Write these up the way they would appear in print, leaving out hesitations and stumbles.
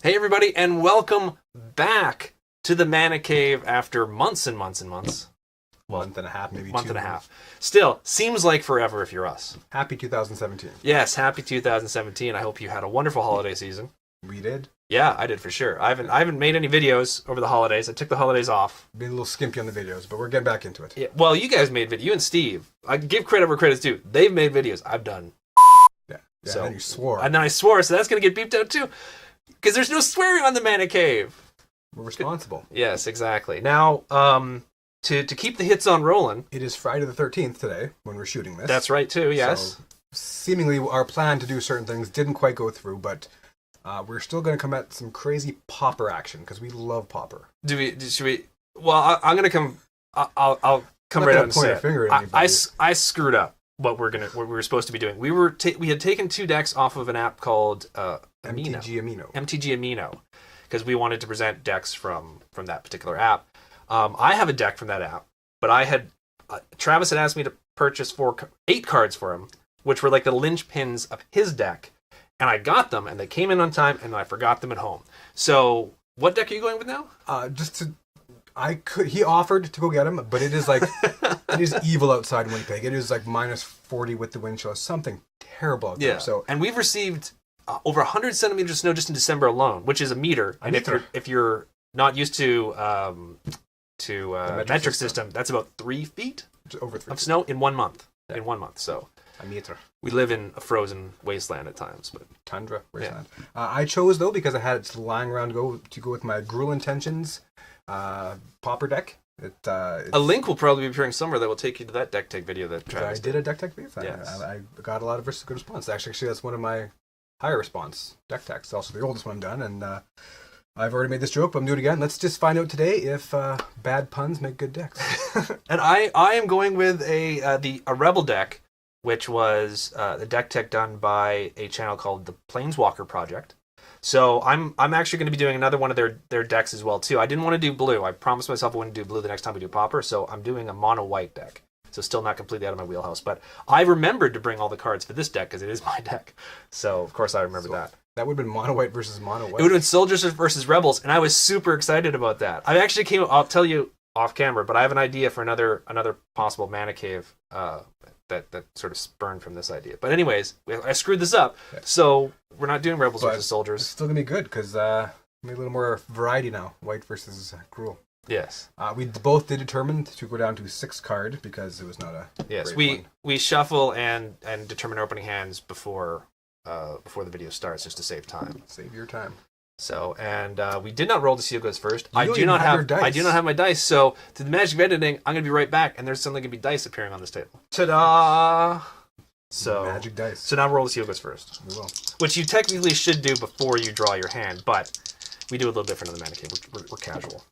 Hey everybody, and welcome back to the Mana Cave after months and months and months. Well, month and a half, maybe month and a half. Still, seems like forever if you're us. Happy 2017. Yes, happy 2017. I hope you had a wonderful holiday season. We did. Yeah, I did for sure. I haven't made any videos over the holidays. I took the holidays off. Been a little skimpy on the videos, but we're getting back into it. Yeah, well, you guys made videos. You and Steve. I give credit where credit's due. They've made videos. I've done. Yeah. So, and then you swore. And then I swore, so that's going to get beeped out too. Because there's no swearing on the Mana Cave. We're responsible. Yes, exactly. Now, to keep the hits on rolling. It is Friday the 13th today when we're shooting this. That's right too, yes. So, seemingly our plan to do certain things didn't quite go through, but we're still going to come at some crazy Pauper action because we love Pauper. Should we? Well, I'm going to come. I'll come right out and say I screwed up what we were supposed to be doing. We had taken two decks off of an app called MTG Amino, because we wanted to present decks from that particular app. I have a deck from that app, but I had Travis had asked me to purchase 8 cards for him, which were like the linchpins of his deck, and I got them, and they came in on time, and I forgot them at home. So, what deck are you going with now? He offered to go get them, but it is like it is evil outside in Winnipeg. It is like minus 40 with the wind chill, something terrible out there. So, and we've received over 100 centimeters of snow just in December alone, which is a meter. And if you're not used to metric system, that's about 3 feet over 3 of snow in 1 month. Yeah. In 1 month, so a meter. We live in a frozen wasteland at times, but tundra wasteland. Yeah. I chose though because I had it lying around to go with my Gruul Intentions Pauper deck. A link will probably be appearing somewhere that will take you to that deck tech video that Travis did a deck tech video. Yes. I got a lot of good response. Actually, that's one of my higher response deck techs. Also the oldest one I've done, and I've already made this joke, but I'm doing it again. Let's just find out today if bad puns make good decks. And I am going with a Rebel deck, which was a deck tech done by a channel called the Planeswalker Project. So I'm actually going to be doing another one of their decks as well too. I didn't want to do blue. I promised myself I wouldn't do blue the next time we do Pauper, so I'm doing a mono white deck. So still not completely out of my wheelhouse, but I remembered to bring all the cards for this deck because it is my deck. So of course I remember that. That would have been mono white versus mono white. It would have been soldiers versus rebels, and I was super excited about that. I actually I'll tell you off camera, but I have an idea for another possible Mana Cave that sort of spurned from this idea. But anyways, I screwed this up, so we're not doing rebels versus soldiers. It's still gonna be good because maybe a little more variety now. White versus Gruul. Yes. We both did determine to go down to 6 card because it was not a great one. We shuffle and determine opening hands before the video starts just to save time. Save your time. So, and we did not roll to see who goes first. I do not have my dice. So, to the magic of editing, I'm going to be right back, and there's suddenly going to be dice appearing on this table. Ta-da! So, magic dice. So now we'll roll to see who goes first. We will. Which you technically should do before you draw your hand, but we do a little different on the Mana Cave. We're casual.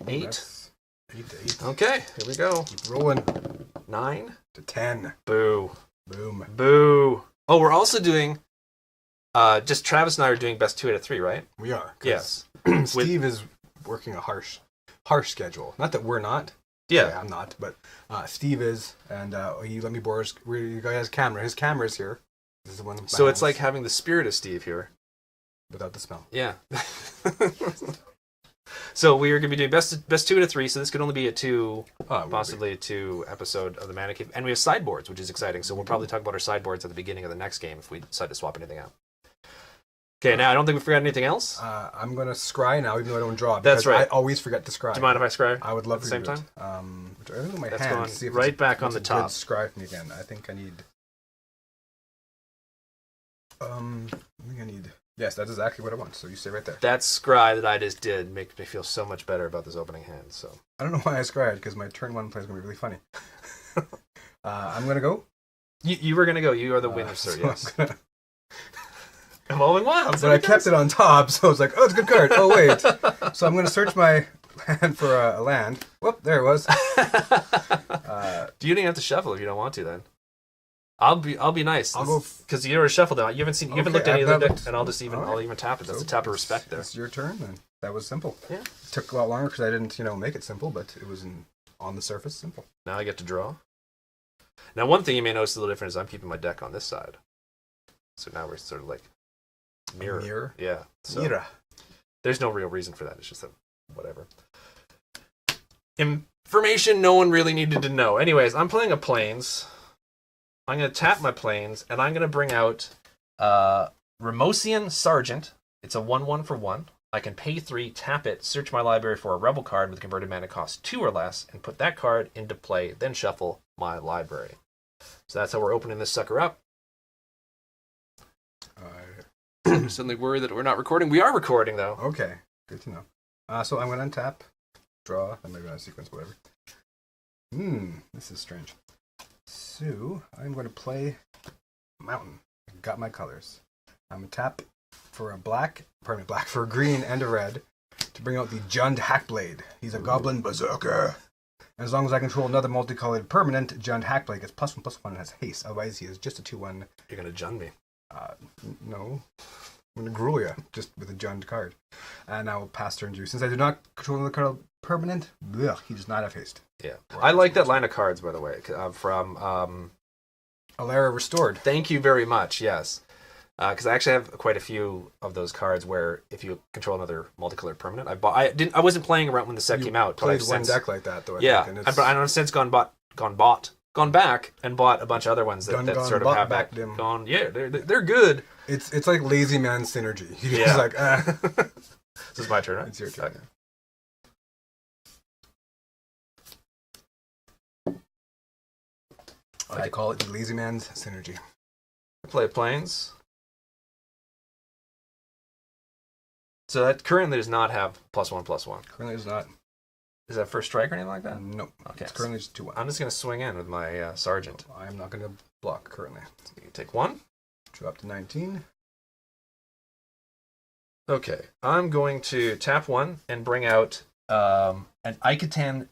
8. 8. Okay, here we go. Keep rolling. 9 to 10. Boo. Boom. Boo. Oh, we're also doing. Just Travis and I are doing best 2 out of 3, right? We are. Yes. Steve is working a harsh schedule. Not that we're not. Yeah. I'm not, but Steve is, and he let me borrow you guys his camera. His camera is here. This is the one. So it's like having the spirit of Steve here. Without the smell. Yeah. So we are going to be doing best 2 out of 3, so this could only be a 2, possibly a 2 episode of the Mana Cave. And we have sideboards, which is exciting, so we'll probably talk about our sideboards at the beginning of the next game if we decide to swap anything out. Okay, now I don't think we forgot anything else. I'm going to scry now, even though I don't draw. That's right. I always forget to scry. Do you mind if I scry? I would love at the same time. I look at my That's hand going to see if right back on the top. Scry for me again. I think I need. Yes, that's exactly what I want. So you stay right there. That scry that I just did makes me feel so much better about this opening hand. So I don't know why I scried because my turn 1 play is going to be really funny. I'm going to go. You were going to go. You are the winner, sir. Yes. Evolving Wilds. But I kept it on top, so I was like, oh, it's a good card. Oh, wait. So I'm going to search my hand for a land. Whoop, there it was. You don't even have to shuffle if you don't want to, then. I'll be nice. I'll go because you already shuffled them. You haven't looked at any other deck, and I'll even tap it. That's a tap of respect there. It's your turn, and that was simple. Yeah. It took a lot longer because I didn't, make it simple, but it was on the surface simple. Now I get to draw. Now, one thing you may notice a little different is I'm keeping my deck on this side. So now we're sort of like mirror. Mirror? Yeah. So, Mirror. There's no real reason for that. It's just that whatever. Information no one really needed to know. Anyways, I'm playing a Plains. I'm going to tap my Plains, and I'm going to bring out Remosian Sergeant. It's a 1/1 for 1. I can pay 3, tap it, search my library for a Rebel card with converted mana cost 2 or less, and put that card into play, then shuffle my library. So that's how we're opening this sucker up. I'm suddenly worried that we're not recording. We are recording, though. Okay, good to know. So I'm going to untap, draw, and maybe on a sequence, whatever. This is strange. So I'm going to play Mountain. I got my colors. I'm going to tap for a green and a red to bring out the Jund Hackblade. He's a Goblin Berserker. And as long as I control another multicolored permanent, Jund Hackblade gets +1/+1 and has haste. Otherwise, he is just a 2/1. You're going to Jund me. No. I'm going to Gruul you, just with a Jund card. And I will pass turn to you. Since I do not control another card permanent, he does not have haste. Yeah. I like that line of cards, by the way, from Alara Restored. Thank you very much, yes. Because I actually have quite a few of those cards where if you control another multicolored permanent, I wasn't playing around when the set came out. Played one deck like that, though. I think, but I've since gone back and bought a bunch of other ones that sort of have gone. Yeah, they're good. It's like lazy man synergy. You're just like, This is my turn, right? It's your turn. Okay. I call it the lazy man's synergy. Play Plains. So that currently does not have +1/+1. Currently does not. Is that first strike or anything like that? Nope. Okay. It's currently just 2/1. I'm just going to swing in with my Sergeant. I am not going to block currently. So you take 1. Drop to 19. Okay. I'm going to tap 1 and bring out an Icatan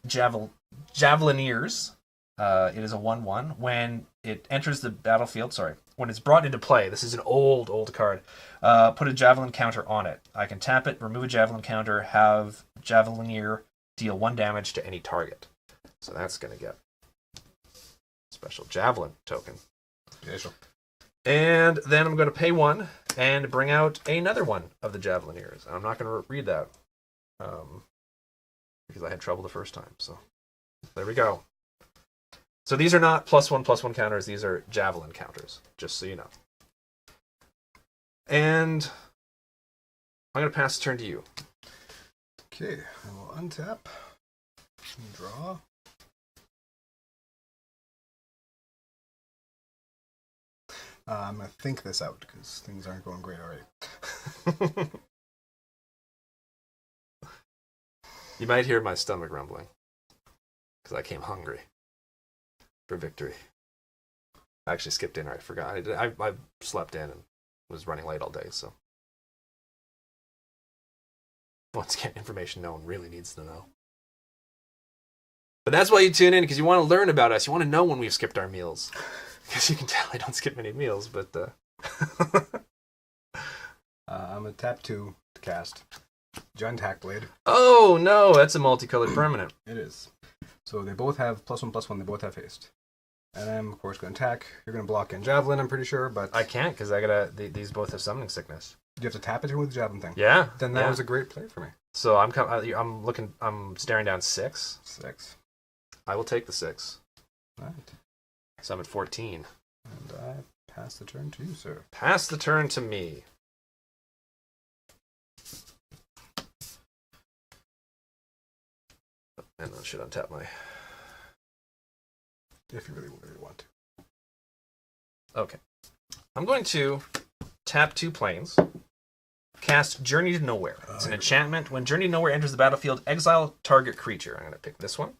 Javelineers. It is a 1/1. When it enters the battlefield, when it's brought into play, this is an old card, put a Javelin counter on it. I can tap it, remove a Javelin counter, have Javelineer deal 1 damage to any target. So that's going to get special Javelin token. Yeah, sure. And then I'm going to pay 1 and bring out another one of the Javelineers. I'm not going to read that because I had trouble the first time. So there we go. So these are not +1/+1 counters. These are Javelin counters, just so you know. And I'm going to pass the turn to you. Okay, I will untap and draw. I'm going to think this out because things aren't going great already. You might hear my stomach rumbling because I came hungry for victory. I actually skipped dinner. I forgot. I slept in and was running late all day, so. Once again, information no one really needs to know. But that's why you tune in, because you want to learn about us. You want to know when we've skipped our meals. Because you can tell I don't skip many meals, but... I'm going to tap 2 to cast Jund Hackblade. Oh, no, that's a multicolored permanent. It is. So they both have +1/+1. They both have haste. And I'm, of course, going to attack. You're going to block in Javelin, I'm pretty sure, but... I can't, because these both have summoning sickness. You have to tap it with the Javelin thing. Yeah. Then that was a great play for me. So I'm staring down 6. 6. I will take the 6. All right. So I'm at 14. And I pass the turn to you, sir. Pass the turn to me. And I should untap my... If you really want to. Okay. I'm going to tap 2 planes. Cast Journey to Nowhere. It's an enchantment. When Journey to Nowhere enters the battlefield, exile target creature. I'm going to pick this one.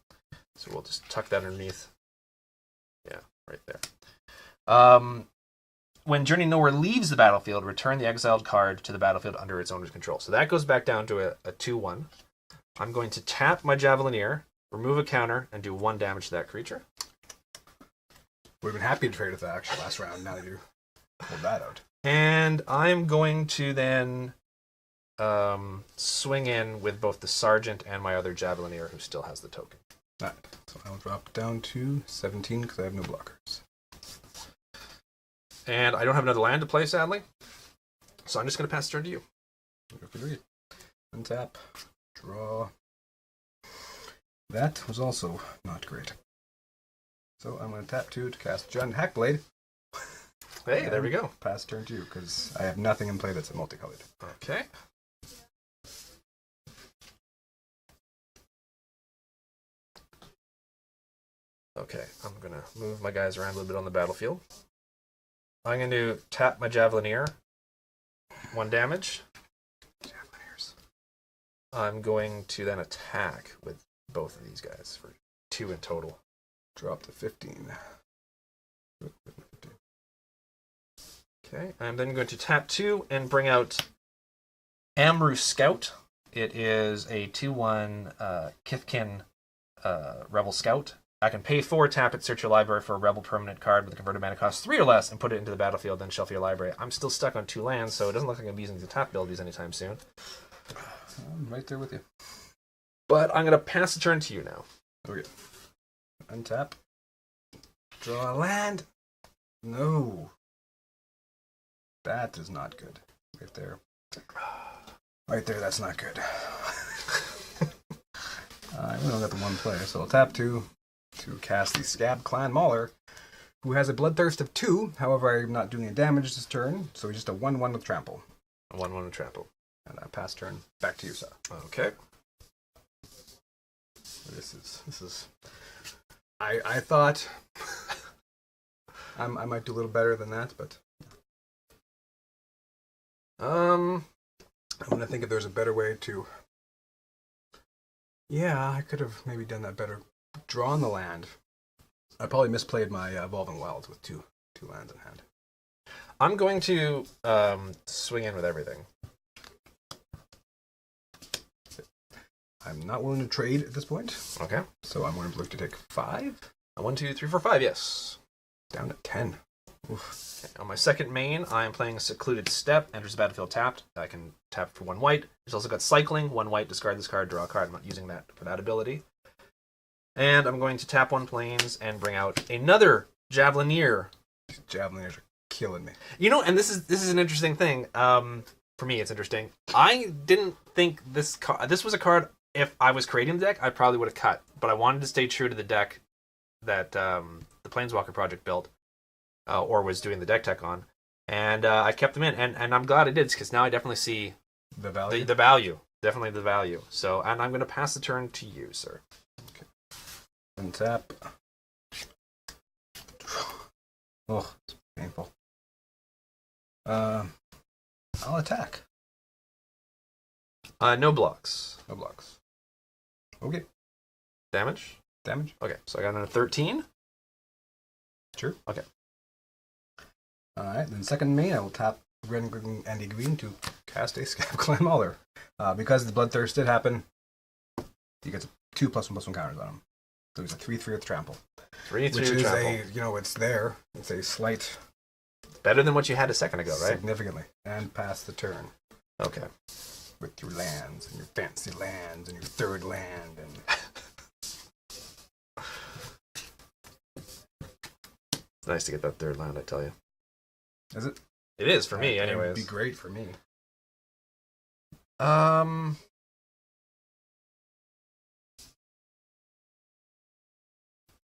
So we'll just tuck that underneath. Yeah, right there. When Journey to Nowhere leaves the battlefield, return the exiled card to the battlefield under its owner's control. So that goes back down to a 2/1. I'm going to tap my Javelineer, remove a counter, and do 1 damage to that creature. Would have been happy to trade with that actually last round, now that you pulled that out. And I'm going to then swing in with both the Sergeant and my other Javelineer, who still has the token. All right. So I'll drop down to 17 because I have no blockers. And I don't have another land to play, sadly. So I'm just going to pass the turn to you. Agreed. Untap. Draw. That was also not great. So I'm going to tap 2 to cast Jund Hackblade. Hey, there we go. Pass turn to you, because I have nothing in play that's multicolored. Okay. Okay, I'm going to move my guys around a little bit on the battlefield. I'm going to tap my Javelineer. 1 damage. Javelineers. I'm going to then attack with both of these guys for 2 in total. Drop to 15. Okay, I'm then going to tap 2 and bring out Amru Scout. It is a 2/1 Kithkin Rebel Scout. I can pay 4, tap it, search your library for a Rebel permanent card with a converted mana cost 3 or less, and put it into the battlefield, then shelf your library. I'm still stuck on 2 lands, so it doesn't look like I'm using the tap abilities anytime soon. I'm right there with you. But I'm going to pass the turn to you now. Okay. Untap. Draw a land. No. That is not good. Right there. Right there, that's not good. We don't got the 1 player, so I'll tap 2 to cast the Scab Clan Mauler, who has a Bloodthirst of 2. However, I'm not doing any damage this turn, so he's just a 1/1 with Trample. A 1/1 with Trample. And I pass turn back to you, sir. Okay. This is. I thought I might do a little better than that, but I'm gonna think if there's a better way to. Yeah, I could have maybe done that better. Drawn the land. I probably misplayed my Evolving Wilds with two lands in hand. I'm going to swing in with everything. I'm not willing to trade at this point. Okay. So I'm going to look to take 5. 1, 2, 3, 4, 5, yes. Down to 10. Oof. Okay. On my second main, I'm playing Secluded Step. Enters the battlefield tapped. I can tap for 1 white. It's also got Cycling. 1 white, discard this card, draw a card. I'm not using that for that ability. And I'm going to tap 1 plains and bring out another Javelineer. These Javelineers are killing me. You know, and this is an interesting thing. For me, it's interesting. I didn't think this was a card. If I was creating the deck, I probably would have cut. But I wanted to stay true to the deck that the Planeswalker project built, or was doing the deck tech on, and I kept them in. And I'm glad I did, because now I definitely see the value. The value, definitely the value. So, and I'm going to pass the turn to you, sir. Okay. Untap. Oh, it's painful. I'll attack. No blocks. No blocks. Okay. Damage? Damage? Okay, so I got another 13. Sure. Okay. Alright, then second main, I will tap red, green, and green to cast a Scab Clan Mauler. Because the Bloodthirst did happen, he gets 2+1/+1 counters on him. So he's a 3/3 with Trample. 3/3 Which is trample. it's there. It's a slight... Better than what you had a second ago, right? Significantly. And pass the turn. Okay. With your lands, and your fancy lands, and your third land, and... It's nice to get that third land, I tell you. Is it? It is for me, It anyways. would be great for me.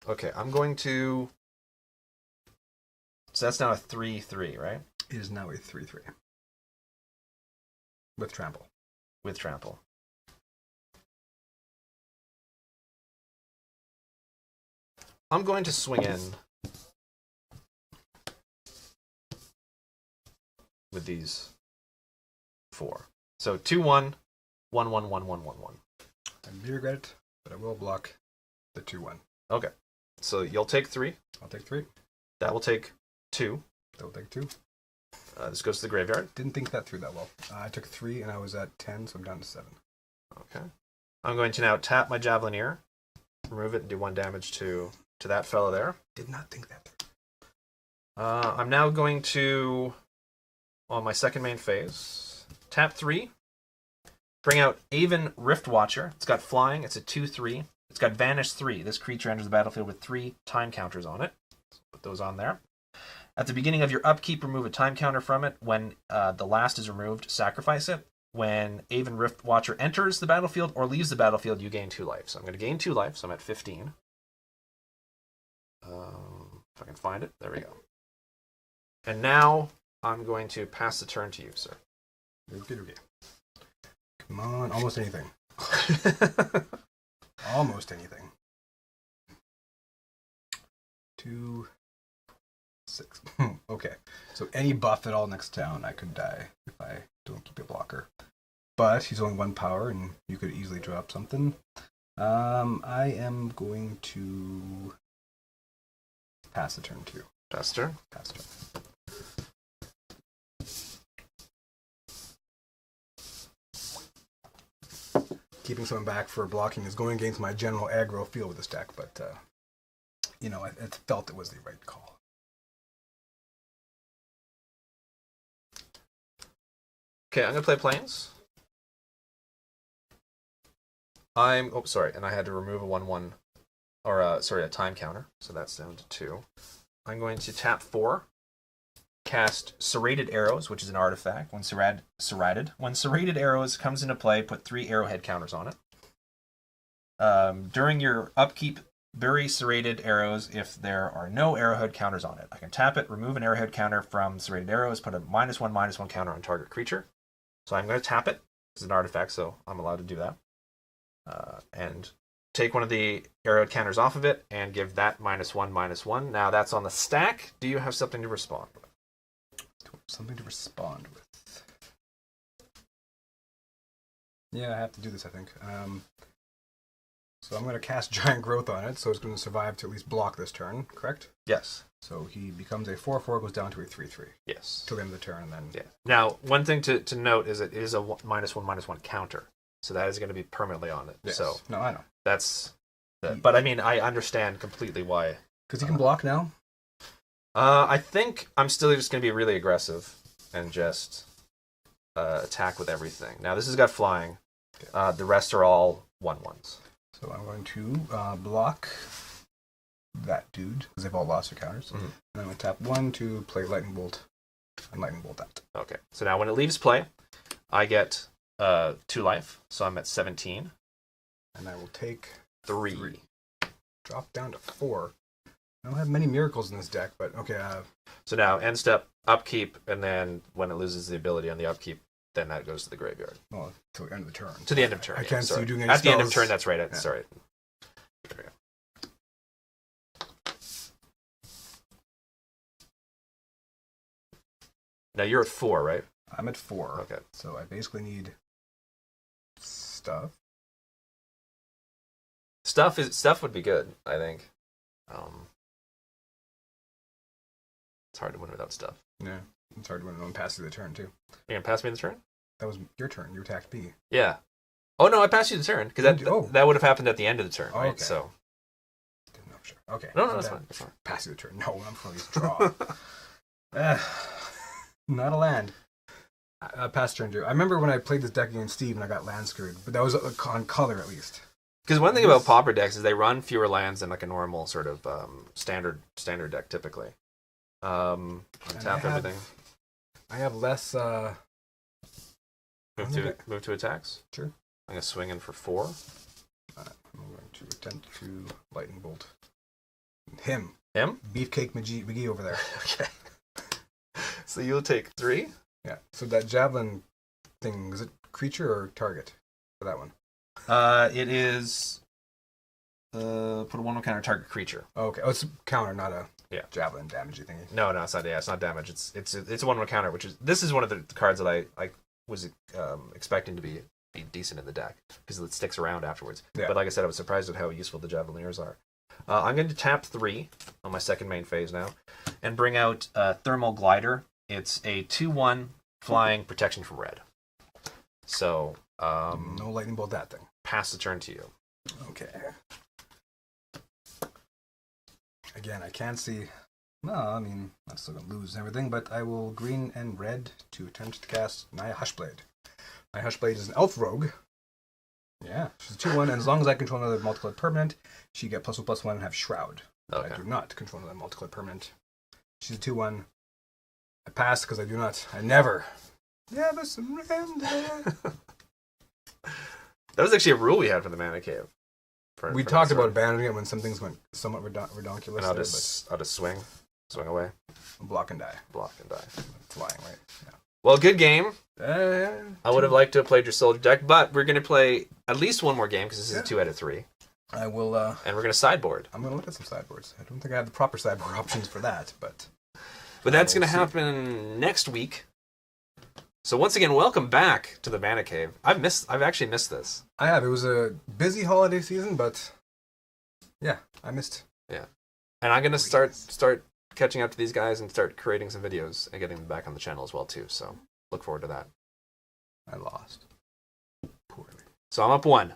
Okay, I'm going to... So that's now a 3/3, right? It is now a 3/3. With Trample. With Trample. I'm going to swing in with these 4. So 2/1, 1/1, 1/1, 1/1. I may regret it, but I will block the 2/1. Okay. So you'll take 3. I'll take 3. That will take 2. That will take 2. This goes to the graveyard. Didn't think that through that well. I took 3 and I was at 10, so I'm down to 7. Okay. I'm going to now tap my Javelineer, remove it, and do 1 damage to that fellow there. Did not think that through. I'm now going to, on my second main phase, tap 3, bring out Aven Riftwatcher. It's got flying. It's a 2/3. It's got Vanish 3. This creature enters the battlefield with 3 time counters on it. So put those on there. At the beginning of your upkeep, remove a time counter from it. When the last is removed, sacrifice it. when Aven Rift Watcher enters the battlefield or leaves the battlefield, you gain 2 life. So I'm going to gain 2 life, so I'm at 15. If I can find it. There we go. And now I'm going to pass the turn to you, sir. Okay. Come on, almost anything. Almost anything. 2, 6. Okay, so any buff at all next turn, I could die if I don't keep a blocker. But he's only 1 power, and you could easily drop something. I am going to pass the turn too. Pass turn? Pass turn. Keeping someone back for blocking is going against my general aggro feel with this deck, but, I felt it was the right call. Okay, I'm going to play Plains. And I had to remove a 1/1, or a time counter, so that's down to 2. I'm going to tap 4, cast Serrated Arrows, which is an artifact. When Serrated Arrows comes into play, put 3 arrowhead counters on it. During your upkeep, bury Serrated Arrows if there are no arrowhead counters on it. I can tap it, remove an arrowhead counter from Serrated Arrows, put a -1/-1 counter on target creature. So I'm going to tap it. It's an artifact, so I'm allowed to do that. And take one of the arrowhead counters off of it and give that -1/-1. Now that's on the stack. Do you have something to respond with? Something to respond with. Yeah, I have to do this, I think. So I'm going to cast Giant Growth on it, so it's going to survive to at least block this turn, correct? Yes. So he becomes a 4/4, goes down to a 3/3. Yes. Till the end of the turn, and then... Yeah. Now, one thing to note is it is a -1/-1 counter. So that is going to be permanently on it. Yes. So no, I know. That's... But I mean, I understand completely why. Because he can block now? I think I'm still just going to be really aggressive and just attack with everything. Now, this has got flying. Okay. The rest are all 1/1s. So I'm going to block that dude, because they've all lost their counters. Mm-hmm. And I'm going to tap 1 to play Lightning Bolt, and Lightning Bolt that. Okay. So now when it leaves play, I get 2 life, so I'm at 17. And I will take 3. Drop down to 4. I don't have many miracles in this deck, but okay. So now, end step, upkeep, and then when it loses the ability on the upkeep, then that goes to the graveyard. Well, till the end of the turn. To the end of turn. I can't see you doing any At the end of spells. turn, that's right. Yeah. Sorry. There we go. Now you're at 4, right? I'm at 4. Okay. So I basically need stuff. Stuff would be good, I think. It's hard to win without stuff. Yeah. It's hard to win and pass you the turn, too. You gonna pass me the turn? That was your turn. You attacked me. Yeah. Oh no, I passed you the turn because that would have happened at the end of the turn, right? Okay. So. Didn't know for sure. Okay. No, so that's fine. That's fine. Pass you the turn. No, I'm for these draw. Not a land. Pass turn too. I remember when I played this deck against Steve and I got land screwed, but that was on color at least. Because one thing about Pauper decks is they run fewer lands than like a normal sort of standard deck typically. Tap everything. I have less. Move to attacks. Sure. I'm gonna swing in for 4. I'm going to attempt to lightning bolt him. Beefcake McGee over there. Okay. So you'll take 3. Yeah. So that javelin thing, is it creature or target for that one? It is. Put a 1/1 counter target creature. Okay. Oh, it's a counter, not a javelin damagey thingy. No, it's not. Yeah, it's not damage. It's a 1/1 counter, which is this is one of the cards that I was expecting to be decent in the deck because it sticks around afterwards. Yeah. But like I said, I was surprised at how useful the Javelineers are. I'm going to tap 3 on my second main phase now and bring out Thermal Glider. It's a 2/1 flying protection from red. So no lightning bolt that thing. Pass the turn to you. Okay. Again, I can't see. No, I mean, I'm still going to lose everything, but I will green and red to attempt to cast Naya Hushblade. Naya Hushblade is an elf rogue. Yeah, she's a 2/1, and as long as I control another multicolored permanent, she get +1/+1 and have Shroud. Okay. I do not control another multicolored permanent. She's a 2/1. I pass because I never Never surrender. That was actually a rule we had for the Mana Cave. We talked about abandoning it when something's went somewhat redonkulous. And I'll just swing away. Block and die. Block and die. Flying, right? Yeah. Well, good game. Yeah. I would have liked to have played your soldier deck, but we're going to play at least one more game because this is a 2 out of 3. I will. And we're going to sideboard. I'm going to look at some sideboards. I don't think I have the proper sideboard options for that, but that's going to happen next week. So once again, welcome back to the Mana Cave. I've actually missed this. I have. It was a busy holiday season, but yeah, I missed. Yeah, and I'm gonna start catching up to these guys and start creating some videos and getting them back on the channel as well too. So look forward to that. I lost poorly. So I'm up 1.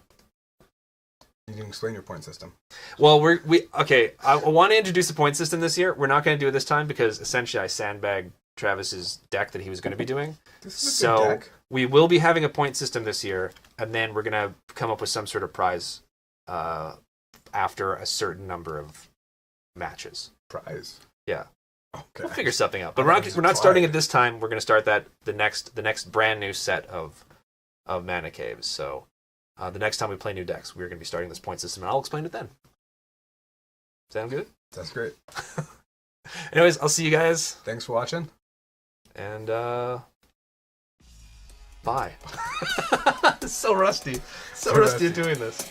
You can explain your point system. Well, okay. I want to introduce a point system this year. We're not going to do it this time because essentially I sandbagged Travis's deck that he was going to be doing. This is a good deck. We will be having a point system this year, and then we're going to come up with some sort of prize after a certain number of matches. Prize. Yeah. Okay. We'll figure something out. But we're not starting it this time. We're going to start the next brand new set of Mana Caves. So the next time we play new decks, we're going to be starting this point system, and I'll explain it then. Sound good? That's great. Anyways, I'll see you guys. Thanks for watching. And bye. So rusty. So rusty at doing this.